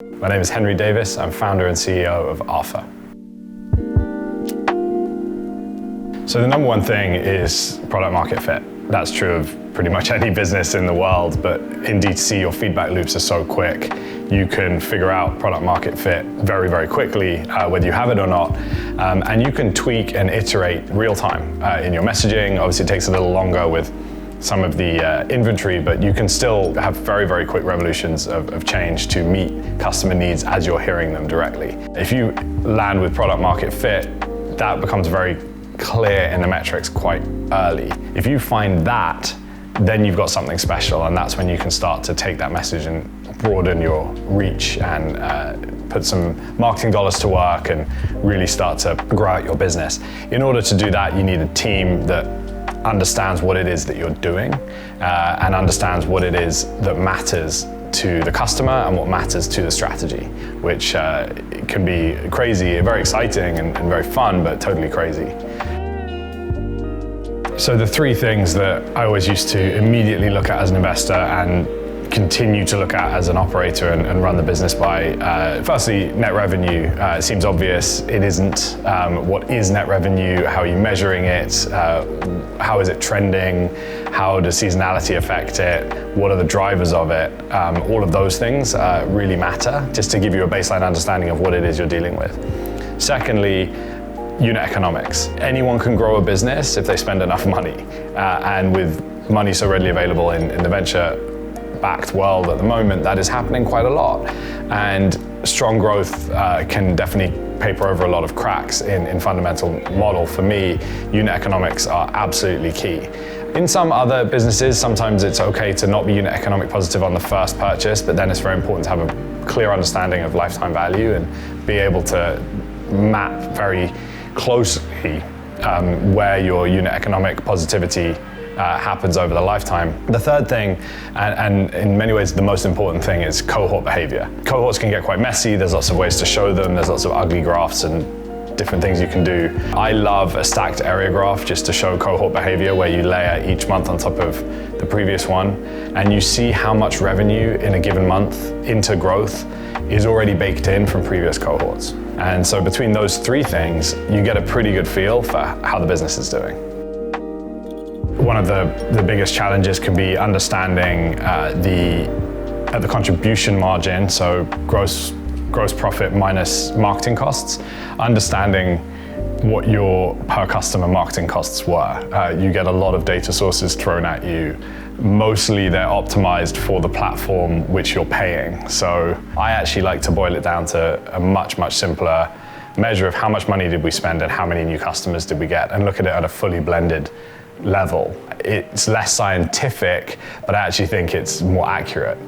My name is Henry Davis. I'm founder and CEO of Arfa. So the number one thing is product market fit. That's true of pretty much any business in the world, but in D2C, your feedback loops are so quick. You can figure out product market fit very, very quickly, whether you have it or not. And you can tweak and iterate real time in your messaging. Obviously, it takes a little longer with some of the inventory, but you can still have very, very quick revolutions of change to meet customer needs as you're hearing them directly. If you land with product market fit, that becomes very clear in the metrics quite early. If you find that, then you've got something special, and that's when you can start to take that message and broaden your reach and put some marketing dollars to work and really start to grow out your business. In order to do that, you need a team that understands what it is that you're doing and understands what it is that matters to the customer and what matters to the strategy, which can be crazy, very exciting and very fun, but totally crazy. So the three things that I always used to immediately look at as an investor and continue to look at as an operator and run the business by, firstly, net revenue. It seems obvious, it isn't. What is net revenue? How are you measuring it? How is it trending? How does seasonality affect it? What are the drivers of it? All of those things really matter, just to give you a baseline understanding of what it is you're dealing with. Secondly, unit economics. Anyone can grow a business if they spend enough money. And with money so readily available in the venture-backed world at the moment, that is happening quite a lot. And strong growth can definitely paper over a lot of cracks in fundamental model. For me, unit economics are absolutely key. In some other businesses, sometimes it's okay to not be unit economic positive on the first purchase, but then it's very important to have a clear understanding of lifetime value and be able to map very closely where your unit economic positivity happens over the lifetime. The third thing, and in many ways the most important thing, is cohort behavior. Cohorts can get quite messy. There's lots of ways to show them. There's lots of ugly graphs and different things you can do. I love a stacked area graph just to show cohort behavior, where you layer each month on top of the previous one, and you see how much revenue in a given month into growth is already baked in from previous cohorts. And so between those three things, you get a pretty good feel for how the business is doing. One of the biggest challenges can be understanding the contribution margin, so gross profit minus marketing costs, understanding what your per customer marketing costs were. You get a lot of data sources thrown at you. Mostly they're optimized for the platform which you're paying. So I actually like to boil it down to a much, much simpler measure of how much money did we spend and how many new customers did we get, and look at it at a fully blended level. It's less scientific, but I actually think it's more accurate.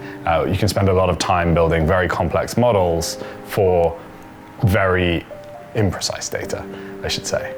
You can spend a lot of time building very complex models for very imprecise data, I should say.